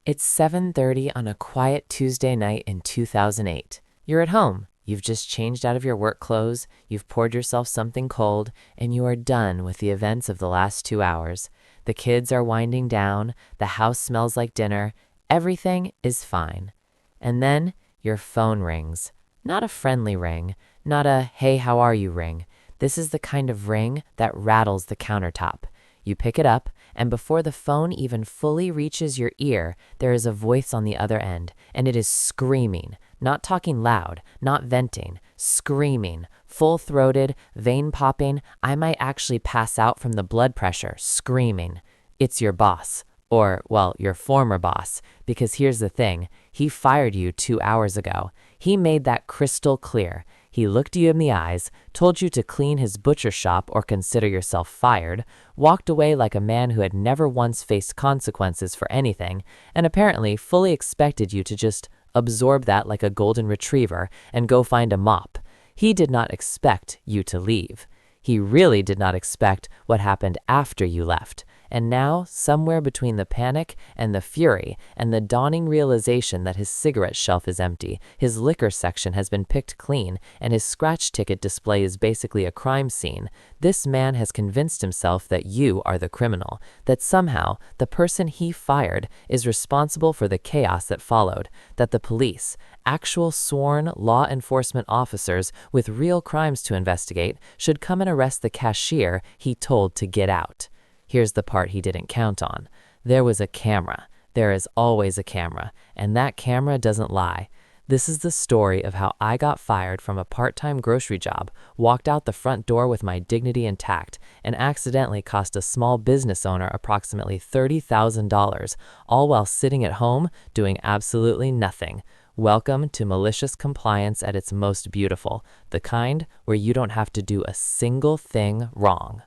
It's 7:30 on a quiet Tuesday night in 2008. You're at home. You've just changed out of your work clothes, you've poured yourself something cold, and you are done with the events of the last 2 hours. The kids are winding down, the house smells like dinner, everything is fine. And then your phone rings. Not a friendly ring, not a "hey, how are you" ring. This is the kind of ring that rattles the countertop. You pick it up, and before the phone even fully reaches your ear, there is a voice on the other end, and it is screaming, not talking loud, not venting, screaming, full-throated, vein-popping, I might actually pass out from the blood pressure, screaming. It's your boss. Or, well, your former boss, because here's the thing, he fired you 2 hours ago. He made that crystal clear. He looked you in the eyes, told you to clean his butcher shop or consider yourself fired, walked away like a man who had never once faced consequences for anything, and apparently fully expected you to just absorb that like a golden retriever and go find a mop. He did not expect you to leave. He really did not expect what happened after you left. And now, somewhere between the panic and the fury and the dawning realization that his cigarette shelf is empty, his liquor section has been picked clean, and his scratch ticket display is basically a crime scene, this man has convinced himself that you are the criminal, that somehow the person he fired is responsible for the chaos that followed, that the police, actual sworn law enforcement officers with real crimes to investigate, should come and arrest the cashier he told to get out. Here's the part he didn't count on. There was a camera. There is always a camera, and that camera doesn't lie. This is the story of how I got fired from a part-time grocery job, walked out the front door with my dignity intact, and accidentally cost a small business owner approximately $30,000, all while sitting at home doing absolutely nothing. Welcome to malicious compliance at its most beautiful, the kind where you don't have to do a single thing wrong.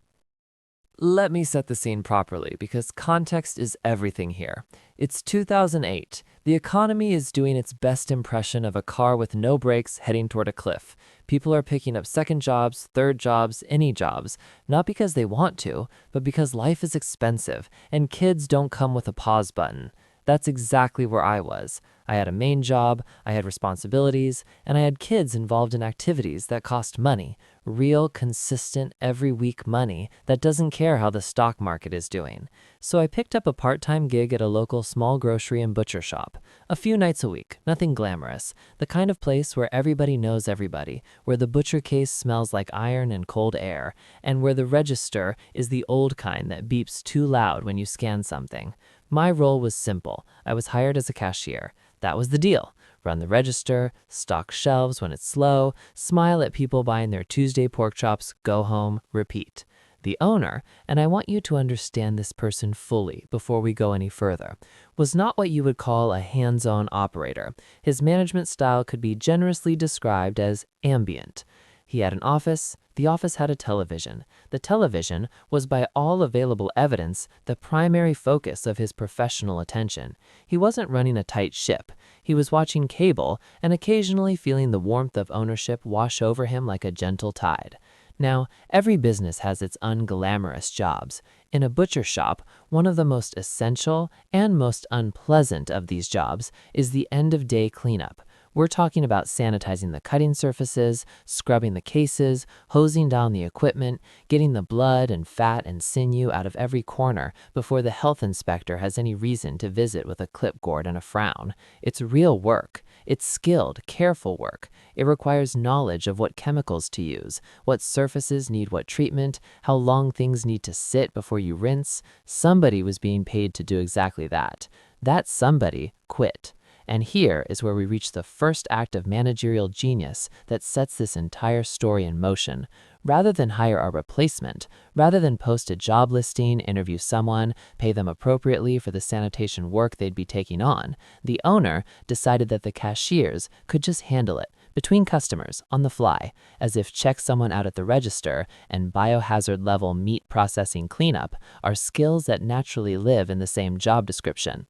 Let me set the scene properly, because context is everything here. It's 2008. The economy is doing its best impression of a car with no brakes heading toward a cliff. People are picking up second jobs, third jobs, any jobs, not because they want to, but because life is expensive, and kids don't come with a pause button. That's exactly where I was. I had a main job, I had responsibilities, and I had kids involved in activities that cost money. Real, consistent, every week money that doesn't care how the stock market is doing. So I picked up a part-time gig at a local small grocery and butcher shop. A few nights a week, nothing glamorous. The kind of place where everybody knows everybody, where the butcher case smells like iron and cold air, and where the register is the old kind that beeps too loud when you scan something. My role was simple. I was hired as a cashier. That was the deal. Run the register, stock shelves when it's slow, smile at people buying their Tuesday pork chops, go home, repeat. The owner, and I want you to understand this person fully before we go any further, was not what you would call a hands-on operator. His management style could be generously described as ambient. He had an office. The office had a television. The television was, by all available evidence, the primary focus of his professional attention. He wasn't running a tight ship. He was watching cable and occasionally feeling the warmth of ownership wash over him like a gentle tide. Now, every business has its unglamorous jobs. In a butcher shop, one of the most essential and most unpleasant of these jobs is the end-of-day cleanup. We're talking about sanitizing the cutting surfaces, scrubbing the cases, hosing down the equipment, getting the blood and fat and sinew out of every corner before the health inspector has any reason to visit with a clipboard and a frown. It's real work. It's skilled, careful work. It requires knowledge of what chemicals to use, what surfaces need what treatment, how long things need to sit before you rinse. Somebody was being paid to do exactly that. That somebody quit. And here is where we reach the first act of managerial genius that sets this entire story in motion. Rather than hire a replacement, rather than post a job listing, interview someone, pay them appropriately for the sanitation work they'd be taking on, the owner decided that the cashiers could just handle it between customers on the fly, as if check someone out at the register and biohazard level meat processing cleanup are skills that naturally live in the same job description.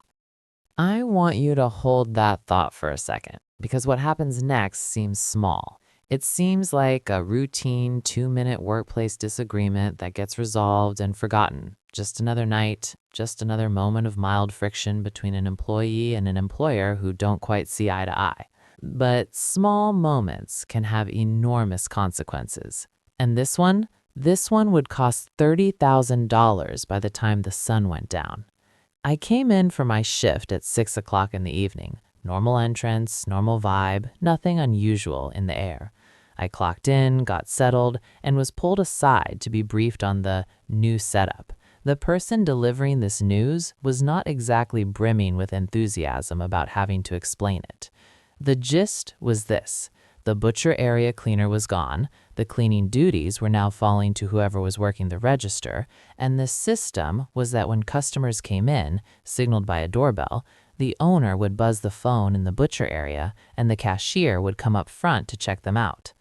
I want you to hold that thought for a second, because what happens next seems small. It seems like a routine 2-minute workplace disagreement that gets resolved and forgotten. Just another night, just another moment of mild friction between an employee and an employer who don't quite see eye to eye. But small moments can have enormous consequences. And this one would cost $30,000 by the time the sun went down. I came in for my shift at 6 o'clock in the evening. Normal entrance, normal vibe, nothing unusual in the air. I clocked in, got settled, and was pulled aside to be briefed on the new setup. The person delivering this news was not exactly brimming with enthusiasm about having to explain it. The gist was this: the butcher area cleaner was gone, the cleaning duties were now falling to whoever was working the register, and the system was that when customers came in, signaled by a doorbell, the owner would buzz the phone in the butcher area and the cashier would come up front to check them out.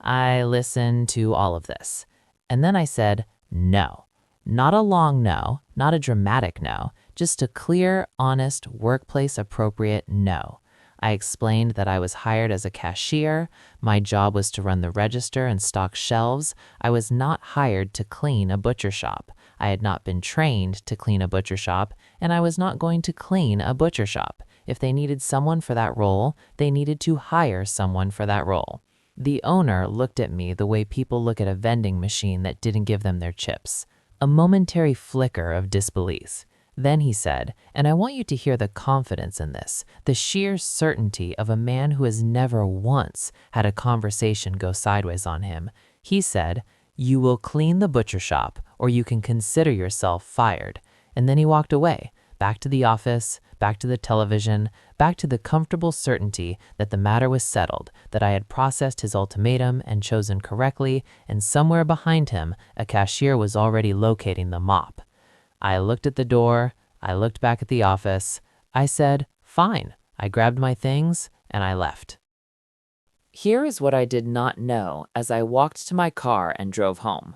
I listened to all of this, and then I said no. Not a long no, not a dramatic no, just a clear, honest, workplace-appropriate no. I explained that I was hired as a cashier, my job was to run the register and stock shelves. I was not hired to clean a butcher shop. I had not been trained to clean a butcher shop, and I was not going to clean a butcher shop. If they needed someone for that role, they needed to hire someone for that role. The owner looked at me the way people look at a vending machine that didn't give them their chips. A momentary flicker of disbelief. Then he said, and I want you to hear the confidence in this, the sheer certainty of a man who has never once had a conversation go sideways on him. He said, "You will clean the butcher shop, or you can consider yourself fired." And then he walked away, back to the office, back to the television, back to the comfortable certainty that the matter was settled, that I had processed his ultimatum and chosen correctly, and somewhere behind him, a cashier was already locating the mop. I looked at the door, I looked back at the office, I said, fine. I grabbed my things and I left. Here is what I did not know as I walked to my car and drove home.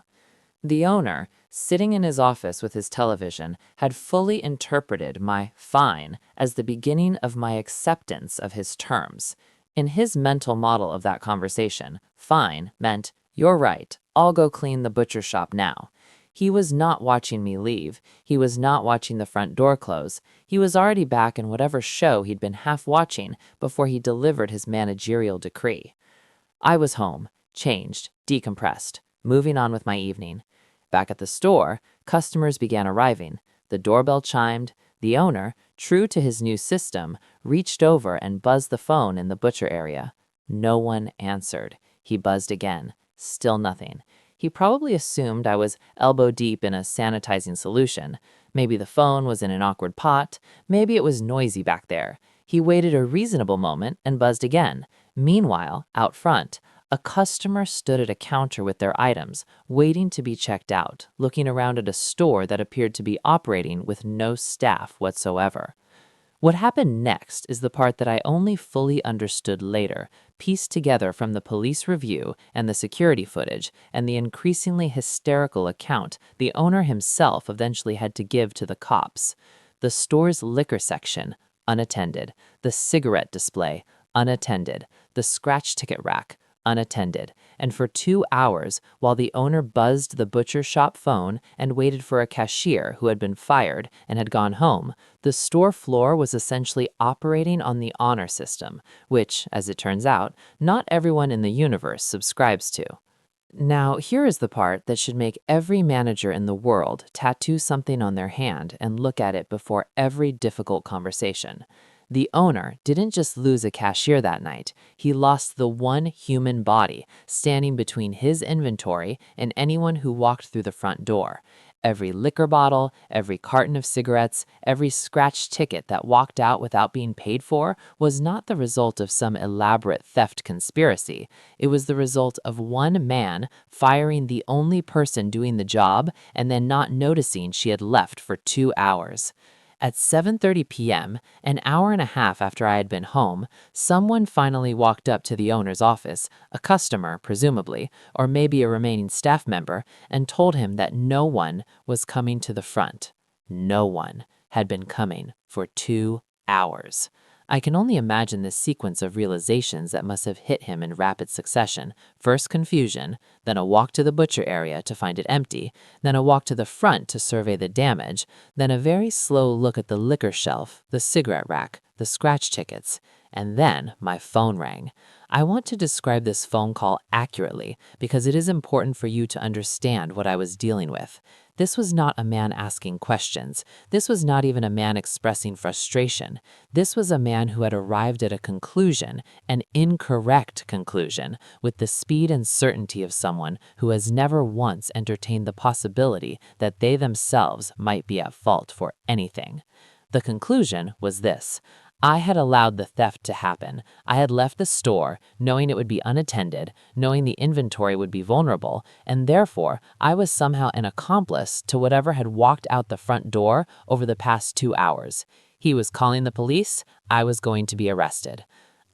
The owner, sitting in his office with his television, had fully interpreted my fine as the beginning of my acceptance of his terms. In his mental model of that conversation, fine meant, "You're right, I'll go clean the butcher shop now." He was not watching me leave. He was not watching the front door close. He was already back in whatever show he'd been half watching before he delivered his managerial decree. I was home, changed, decompressed, moving on with my evening. Back at the store, customers began arriving. The doorbell chimed. The owner, true to his new system, reached over and buzzed the phone in the butcher area. No one answered. He buzzed again. Still nothing. He probably assumed I was elbow deep in a sanitizing solution. Maybe the phone was in an awkward pot. Maybe it was noisy back there. He waited a reasonable moment and buzzed again. Meanwhile, out front, a customer stood at a counter with their items, waiting to be checked out, looking around at a store that appeared to be operating with no staff whatsoever. What happened next is the part that I only fully understood later, pieced together from the police review and the security footage and the increasingly hysterical account the owner himself eventually had to give to the cops. The store's liquor section, unattended. The cigarette display, unattended. The scratch ticket rack, unattended. And for 2 hours, while the owner buzzed the butcher shop phone and waited for a cashier who had been fired and had gone home, the store floor was essentially operating on the honor system, which, as it turns out, not everyone in the universe subscribes to. Now, here is the part that should make every manager in the world tattoo something on their hand and look at it before every difficult conversation. The owner didn't just lose a cashier that night, he lost the one human body standing between his inventory and anyone who walked through the front door. Every liquor bottle, every carton of cigarettes, every scratched ticket that walked out without being paid for was not the result of some elaborate theft conspiracy. It was the result of one man firing the only person doing the job and then not noticing she had left for 2 hours. At 7:30 p.m., an hour and a half after I had been home, someone finally walked up to the owner's office, a customer, presumably, or maybe a remaining staff member, and told him that no one was coming to the front. No one had been coming for 2 hours. I can only imagine this sequence of realizations that must have hit him in rapid succession. First confusion, then a walk to the butcher area to find it empty, then a walk to the front to survey the damage, then a very slow look at the liquor shelf, the cigarette rack, the scratch tickets, and then my phone rang. I want to describe this phone call accurately because it is important for you to understand what I was dealing with. This was not a man asking questions. This was not even a man expressing frustration. This was a man who had arrived at a conclusion, an incorrect conclusion, with the speed and certainty of someone who has never once entertained the possibility that they themselves might be at fault for anything. The conclusion was this: I had allowed the theft to happen. I had left the store, knowing it would be unattended, knowing the inventory would be vulnerable, and therefore I was somehow an accomplice to whatever had walked out the front door over the past 2 hours. He was calling the police. I was going to be arrested.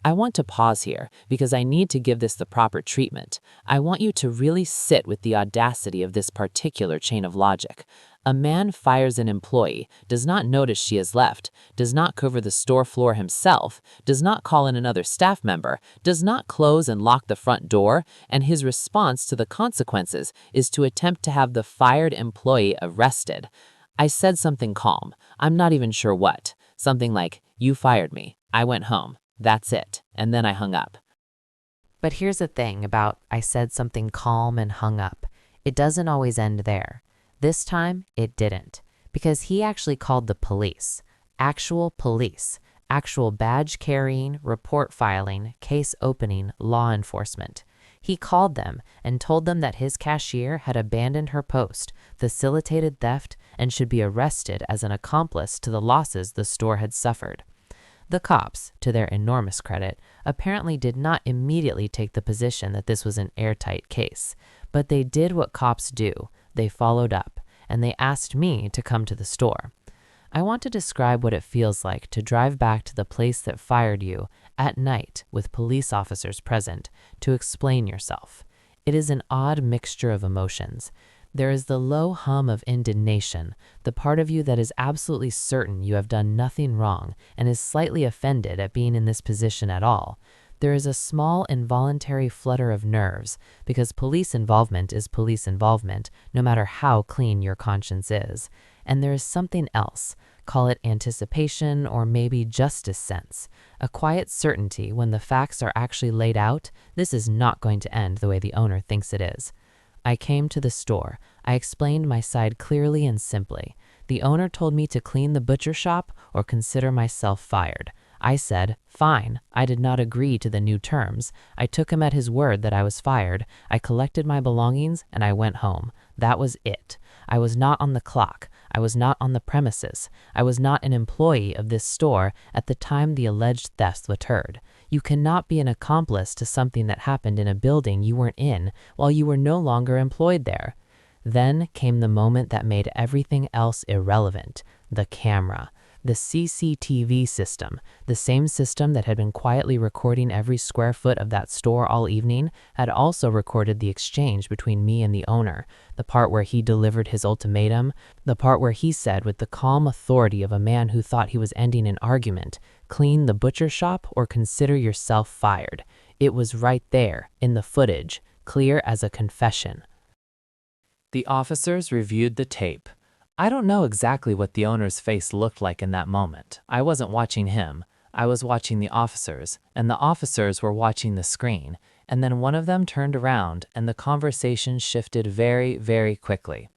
I want to pause here because I need to give this the proper treatment. I want you to really sit with the audacity of this particular chain of logic. A man fires an employee, does not notice she has left, does not cover the store floor himself, does not call in another staff member, does not close and lock the front door, and his response to the consequences is to attempt to have the fired employee arrested. I said something calm. I'm not even sure what. Something like, "You fired me. I went home. That's it." And then I hung up. But here's the thing about I said something calm and hung up. It doesn't always end there. This time, it didn't, because he actually called the police. Actual police. Actual badge carrying, report filing, case opening, law enforcement. He called them and told them that his cashier had abandoned her post, facilitated theft, and should be arrested as an accomplice to the losses the store had suffered. The cops, to their enormous credit, apparently did not immediately take the position that this was an airtight case, but they did what cops do. They followed up, and they asked me to come to the store. I want to describe what it feels like to drive back to the place that fired you at night with police officers present to explain yourself. It is an odd mixture of emotions. There is the low hum of indignation, the part of you that is absolutely certain you have done nothing wrong and is slightly offended at being in this position at all. There is a small involuntary flutter of nerves because police involvement is police involvement, no matter how clean your conscience is. And there is something else, call it anticipation or maybe justice sense, a quiet certainty when the facts are actually laid out, this is not going to end the way the owner thinks it is. I came to the store. I explained my side clearly and simply. The owner told me to clean the butcher shop or consider myself fired. I said, fine. I did not agree to the new terms. I took him at his word that I was fired. I collected my belongings and I went home. That was it. I was not on the clock. I was not on the premises. I was not an employee of this store at the time the alleged theft occurred. You cannot be an accomplice to something that happened in a building you weren't in while you were no longer employed there. Then came the moment that made everything else irrelevant, the camera. The CCTV system, the same system that had been quietly recording every square foot of that store all evening, had also recorded the exchange between me and the owner, the part where he delivered his ultimatum, the part where he said with the calm authority of a man who thought he was ending an argument, clean the butcher shop or consider yourself fired. It was right there, in the footage, clear as a confession. The officers reviewed the tape. I don't know exactly what the owner's face looked like in that moment. I wasn't watching him. I was watching the officers, and the officers were watching the screen. And then one of them turned around, and the conversation shifted very, very quickly.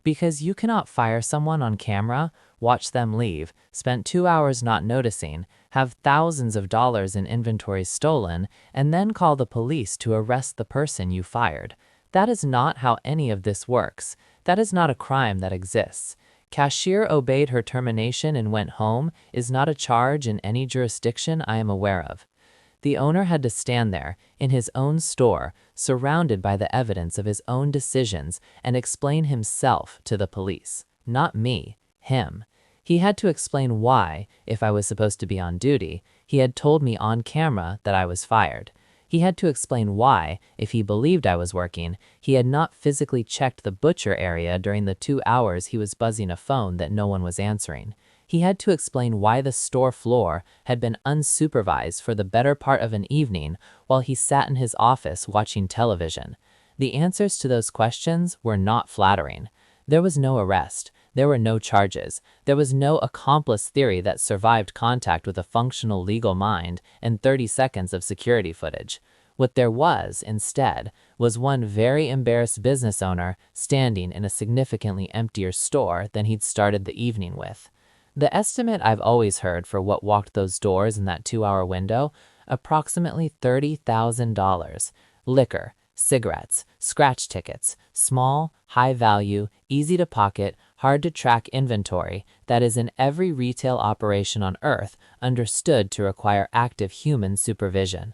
Because you cannot fire someone on camera, watch them leave, spend 2 hours not noticing, have thousands of dollars in inventory stolen, and then call the police to arrest the person you fired. That is not how any of this works. That is not a crime that exists. Cashier obeyed her termination and went home is not a charge in any jurisdiction I am aware of. The owner had to stand there, in his own store, surrounded by the evidence of his own decisions, and explain himself to the police. Not me, him. He had to explain why, if I was supposed to be on duty, he had told me on camera that I was fired. He had to explain why, if he believed I was working, he had not physically checked the butcher area during the 2 hours he was buzzing a phone that no one was answering. He had to explain why the store floor had been unsupervised for the better part of an evening while he sat in his office watching television. The answers to those questions were not flattering. There was no arrest. There were no charges. There was no accomplice theory that survived contact with a functional legal mind and 30 seconds of security footage. What there was, instead, was one very embarrassed business owner standing in a significantly emptier store than he'd started the evening with. The estimate I've always heard for what walked those doors in that 2-hour window, approximately $30,000. Liquor, cigarettes, scratch tickets, small, high-value, easy-to-pocket, hard-to-track inventory that is in every retail operation on Earth understood to require active human supervision.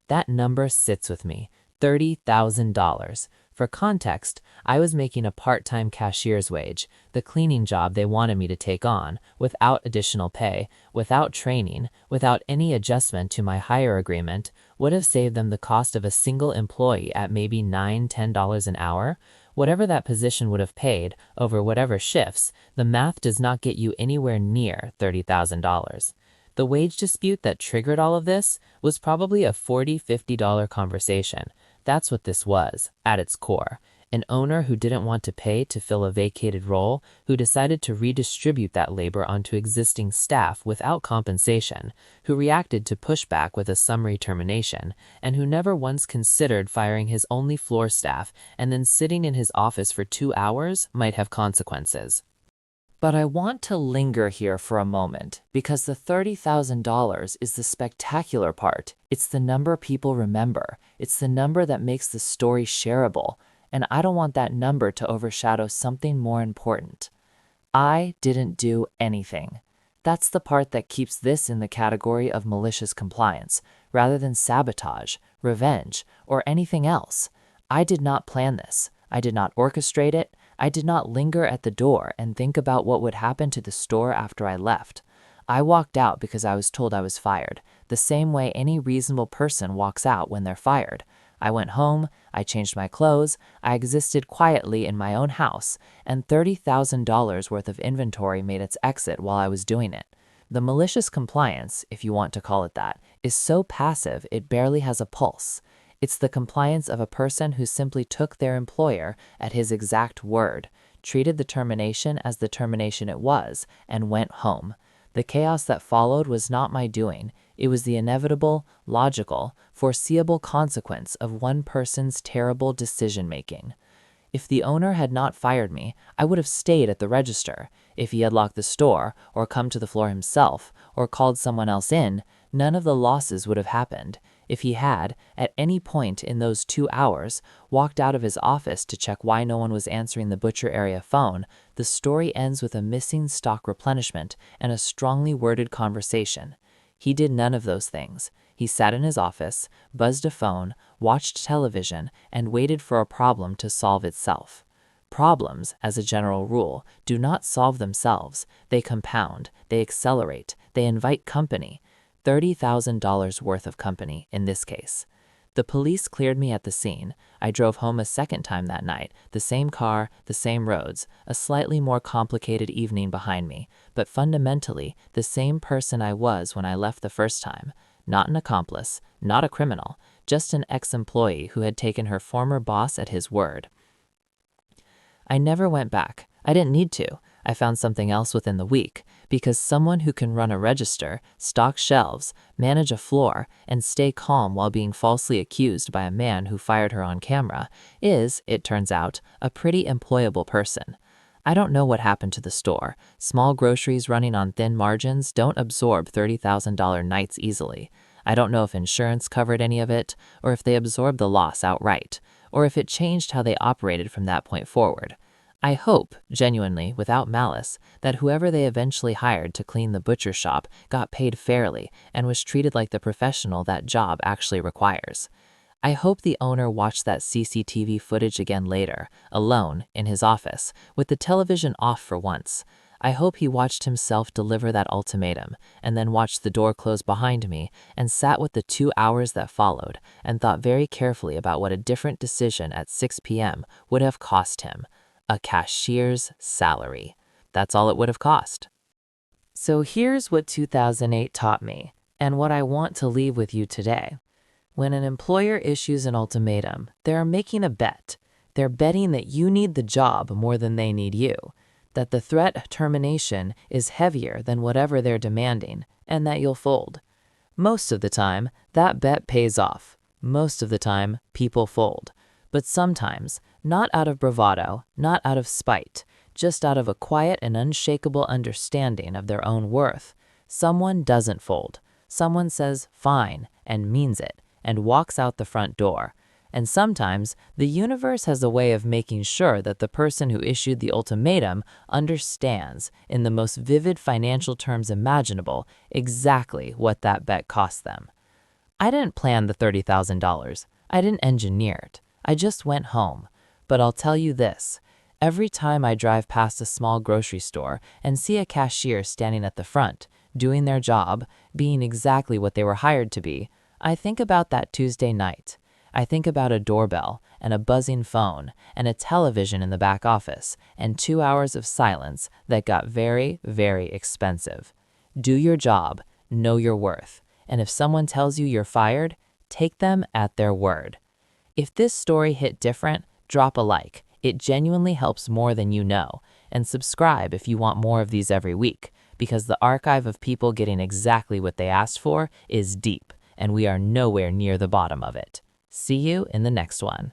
That number sits with me, $30,000. For context, I was making a part-time cashier's wage, the cleaning job they wanted me to take on, without additional pay, without training, without any adjustment to my hire agreement, would have saved them the cost of a single employee at maybe $9, $10 an hour. Whatever that position would have paid, over whatever shifts, the math does not get you anywhere near $30,000. The wage dispute that triggered all of this was probably a $40, $50 conversation. That's what this was, at its core. An owner who didn't want to pay to fill a vacated role, who decided to redistribute that labor onto existing staff without compensation, who reacted to pushback with a summary termination, and who never once considered firing his only floor staff and then sitting in his office for 2 hours might have consequences. But I want to linger here for a moment because the $30,000 is the spectacular part. It's the number people remember. It's the number that makes the story shareable. And I don't want that number to overshadow something more important. I didn't do anything. That's the part that keeps this in the category of malicious compliance, rather than sabotage, revenge, or anything else. I did not plan this. I did not orchestrate it. I did not linger at the door and think about what would happen to the store after I left. I walked out because I was told I was fired, the same way any reasonable person walks out when they're fired. I went home, I changed my clothes, I existed quietly in my own house, and $30,000 worth of inventory made its exit while I was doing it. The malicious compliance, if you want to call it that, is so passive it barely has a pulse. It's the compliance of a person who simply took their employer at his exact word, treated the termination as the termination it was, and went home. The chaos that followed was not my doing. It was the inevitable, logical, foreseeable consequence of one person's terrible decision-making. If the owner had not fired me, I would have stayed at the register. If he had locked the store, or come to the floor himself, or called someone else in, none of the losses would have happened. If he had, at any point in those 2 hours, walked out of his office to check why no one was answering the butcher area phone, the story ends with a missing stock replenishment and a strongly worded conversation. He did none of those things. He sat in his office, buzzed a phone, watched television, and waited for a problem to solve itself. Problems, as a general rule, do not solve themselves. They compound, they accelerate, they invite company. $30,000 worth of company in this case. The police cleared me at the scene. I drove home a second time that night, the same car, the same roads, a slightly more complicated evening behind me, but fundamentally the same person I was when I left the first time. Not an accomplice, not a criminal, just an ex-employee who had taken her former boss at his word. I never went back. I didn't need to. I found something else within the week, because someone who can run a register, stock shelves, manage a floor, and stay calm while being falsely accused by a man who fired her on camera is, it turns out, a pretty employable person. I don't know what happened to the store. Small groceries running on thin margins don't absorb $30,000 nights easily. I don't know if insurance covered any of it, or if they absorbed the loss outright, or if it changed how they operated from that point forward. I hope, genuinely, without malice, that whoever they eventually hired to clean the butcher shop got paid fairly and was treated like the professional that job actually requires. I hope the owner watched that CCTV footage again later, alone, in his office, with the television off for once. I hope he watched himself deliver that ultimatum, and then watched the door close behind me, and sat with the 2 hours that followed, and thought very carefully about what a different decision at 6 p.m. would have cost him. A cashier's salary. That's all it would have cost. So here's what 2008 taught me, and what I want to leave with you today. When an employer issues an ultimatum, they're making a bet. They're betting that you need the job more than they need you, that the threat of termination is heavier than whatever they're demanding, and that you'll fold. Most of the time, that bet pays off. Most of the time, people fold. But sometimes, not out of bravado, not out of spite, just out of a quiet and unshakable understanding of their own worth, someone doesn't fold. Someone says fine and means it and walks out the front door. And sometimes, the universe has a way of making sure that the person who issued the ultimatum understands, in the most vivid financial terms imaginable, exactly what that bet cost them. I didn't plan the $30,000. I didn't engineer it. I just went home. But I'll tell you this. Every time I drive past a small grocery store and see a cashier standing at the front, doing their job, being exactly what they were hired to be, I think about that Tuesday night. I think about a doorbell and a buzzing phone and a television in the back office and 2 hours of silence that got very, very expensive. Do your job, know your worth, and if someone tells you you're fired, take them at their word. If this story hit different, drop a like. It genuinely helps more than you know, and subscribe if you want more of these every week, because the archive of people getting exactly what they asked for is deep, and we are nowhere near the bottom of it. See you in the next one.